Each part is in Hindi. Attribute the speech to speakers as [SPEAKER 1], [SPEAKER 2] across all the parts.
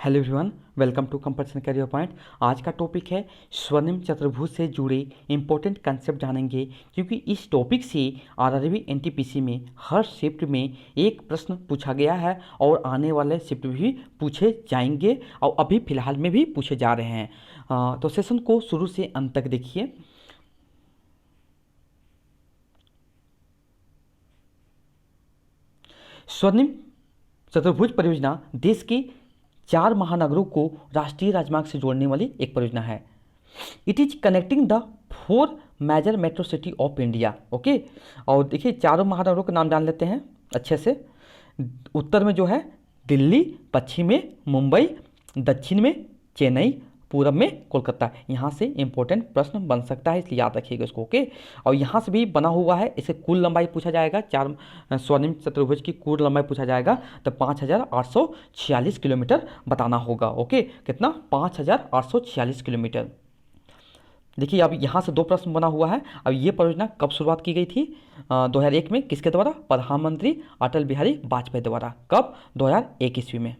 [SPEAKER 1] Hello everyone, welcome to competition Career Point. आज का टॉपिक है स्वर्णिम चतुर्भुज से जुड़े इंपॉर्टेंट कंसेप्ट जानेंगे, क्योंकि इस टॉपिक से आरआरबी एनटीपीसी में हर शिफ्ट में एक प्रश्न पूछा गया है और आने वाले शिफ्ट में भी पूछे जाएंगे और अभी फिलहाल में भी पूछे जा रहे हैं। तो सेशन को शुरू से अंत तक देखिए। स्वर्णिम चतुर्भुज परियोजना देश के 4 महानगरों को राष्ट्रीय राजमार्ग से जोड़ने वाली एक परियोजना है। It is connecting the 4 major metro city of India. Okay, और देखिए चारों महानगरों के नाम जान लेते हैं अच्छे से। उत्तर में जो है दिल्ली, पश्चिम में मुंबई, दक्षिण में चेन्नई, पूरब में कोलकाता। यहाँ से इंपॉर्टेंट प्रश्न बन सकता है, इसलिए याद रखिएगा इसको। ओके, और यहाँ से भी बना हुआ है, इसे कुल लंबाई पूछा जाएगा। 4 स्वर्णिम चतुर्भुज की कुल लंबाई पूछा जाएगा तो 5846 किलोमीटर बताना होगा। ओके, कितना? 5846 किलोमीटर। देखिए अब यहाँ से 2 प्रश्न बना हुआ है। अब ये परियोजना कब शुरुआत की गई थी? 2001 में। किसके द्वारा? प्रधानमंत्री अटल बिहारी वाजपेयी द्वारा। कब? 2001 ईस्वी में।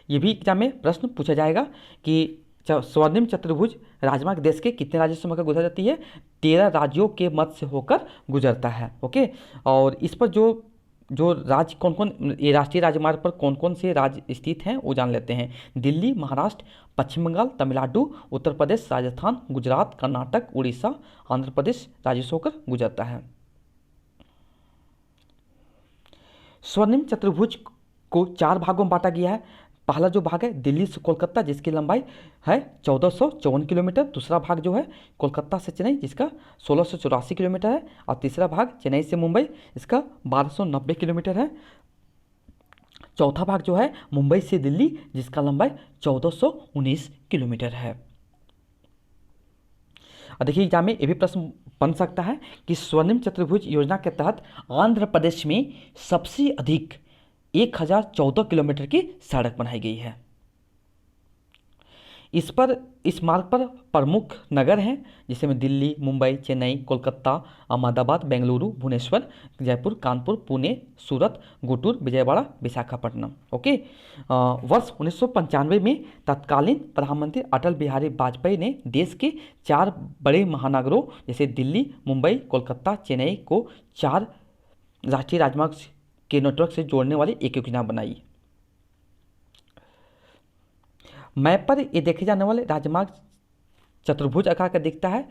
[SPEAKER 1] ये भी एग्जाम में प्रश्न पूछा जाएगा कि स्वर्णिम चतुर्भुज राजमार्ग देश के कितने राज्यों से होकर गुजर जाती है? 13 राज्यों के मध्य से होकर गुजरता है। ओके, और इस पर जो राज्य कौन कौन, ये राष्ट्रीय राजमार्ग पर कौन कौन से राज्य स्थित हैं वो जान लेते हैं। दिल्ली, महाराष्ट्र, पश्चिम बंगाल, तमिलनाडु, उत्तर प्रदेश, राजस्थान, गुजरात, कर्नाटक, उड़ीसा, आंध्र प्रदेश राज्यों से होकर गुजरता है। स्वर्णिम चतुर्भुज को 4 भागों में बांटा गया है। पहला जो भाग है दिल्ली से कोलकाता, जिसकी लंबाई है 1454 किलोमीटर। दूसरा भाग जो है कोलकाता से चेन्नई, जिसका 1684 किलोमीटर है। और तीसरा भाग चेन्नई से मुंबई, इसका 1290 किलोमीटर है। चौथा भाग जो है मुंबई से दिल्ली, जिसका लंबाई 1419 किलोमीटर है। और देखिए एग्जाम में ये भी प्रश्न बन सकता है कि स्वर्णिम चतुर्भुज योजना के तहत आंध्र प्रदेश में सबसे अधिक 1014 किलोमीटर की सड़क बनाई गई है। इस मार्ग पर प्रमुख नगर हैं, जिसमें दिल्ली, मुंबई, चेन्नई, कोलकाता, अहमदाबाद, बेंगलुरु, भुवनेश्वर, जयपुर, कानपुर, पुणे, सूरत, गुंटूर, विजयवाड़ा, विशाखापट्टनम। ओके, वर्ष 1995 में तत्कालीन प्रधानमंत्री अटल बिहारी वाजपेयी ने देश के 4 बड़े महानगरों जैसे दिल्ली, मुंबई, कोलकाता, चेन्नई को 4 राष्ट्रीय राजमार्ग के नेटवर्क से जोड़ने वाली एक योजना बनाई। मैप पर ये देखे जाने वाले राजमार्ग चतुर्भुज आकार का दिखता है,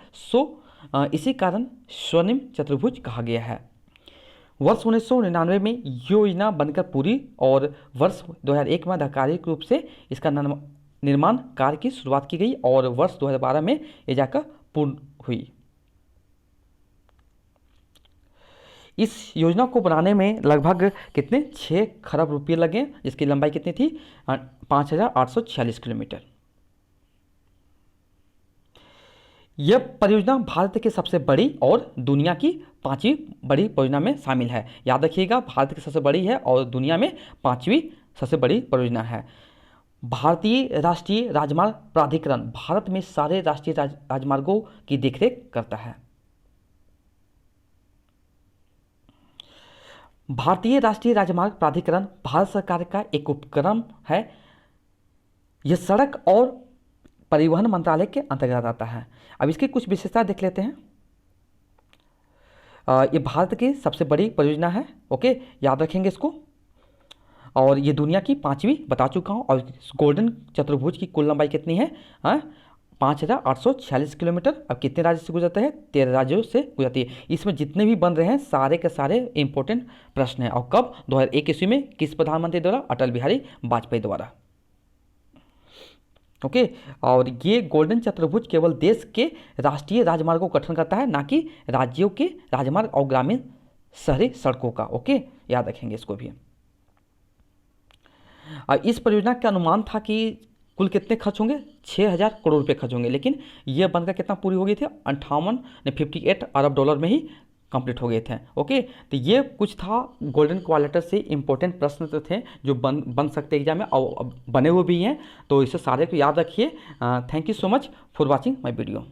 [SPEAKER 1] इसी कारण स्वर्णिम चतुर्भुज कहा गया है। वर्ष 1999 में योजना बनकर पूरी और वर्ष 2001 में आधिकारिक रूप से इसका निर्माण कार्य की शुरुआत की गई और वर्ष 2012 में ये जाकर पूर्ण हुई। इस योजना को बनाने में लगभग कितने 6 खरब रुपये लगे, जिसकी लंबाई कितनी थी? 5846 किलोमीटर। यह परियोजना भारत की सबसे बड़ी और दुनिया की 5वीं बड़ी परियोजना में शामिल है। याद रखिएगा, भारत की सबसे बड़ी है और दुनिया में 5वीं सबसे बड़ी परियोजना है। भारतीय राष्ट्रीय राजमार्ग प्राधिकरण भारत में सारे राष्ट्रीय राजमार्गों की देखरेख करता है। भारतीय राष्ट्रीय राजमार्ग प्राधिकरण भारत सरकार का एक उपक्रम है। यह सड़क और परिवहन मंत्रालय के अंतर्गत आता है। अब इसकी कुछ विशेषता देख लेते हैं। ये भारत की सबसे बड़ी परियोजना है। ओके, याद रखेंगे इसको। और ये दुनिया की 5वीं बता चुका हूँ। और गोल्डन चतुर्भुज की कुल लंबाई कितनी है? 5846 किलोमीटर। अब कितने राज्य से गुजरते हैं? 13 राज्यों से गुजरती है। इसमें जितने भी बन रहे हैं सारे के सारे इंपॉर्टेंट प्रश्न हैं। और कब? 2001 ईस्वी में। किस प्रधानमंत्री द्वारा? अटल बिहारी वाजपेयी द्वारा। ओके, और ये गोल्डन चतुर्भुज केवल देश के राष्ट्रीय राजमार्गों को गठन करता है, ना कि राज्यों के राजमार्ग और ग्रामीण शहरी सड़कों का। ओके, याद रखेंगे इसको भी। इस परियोजना का अनुमान था कि कुल कितने खर्च होंगे? 6000 करोड़ रुपए खर्च होंगे, लेकिन यह बनकर कितना पूरी हो गई थी? 58 अरब डॉलर में ही कंप्लीट हो गए थे। ओके, तो ये कुछ था गोल्डन क्वालिटर से इंपॉर्टेंट प्रश्न तो थे जो बन सकते एग्जाम में और बने हुए भी हैं, तो इसे सारे को याद रखिए। Thank you so much for watching my video.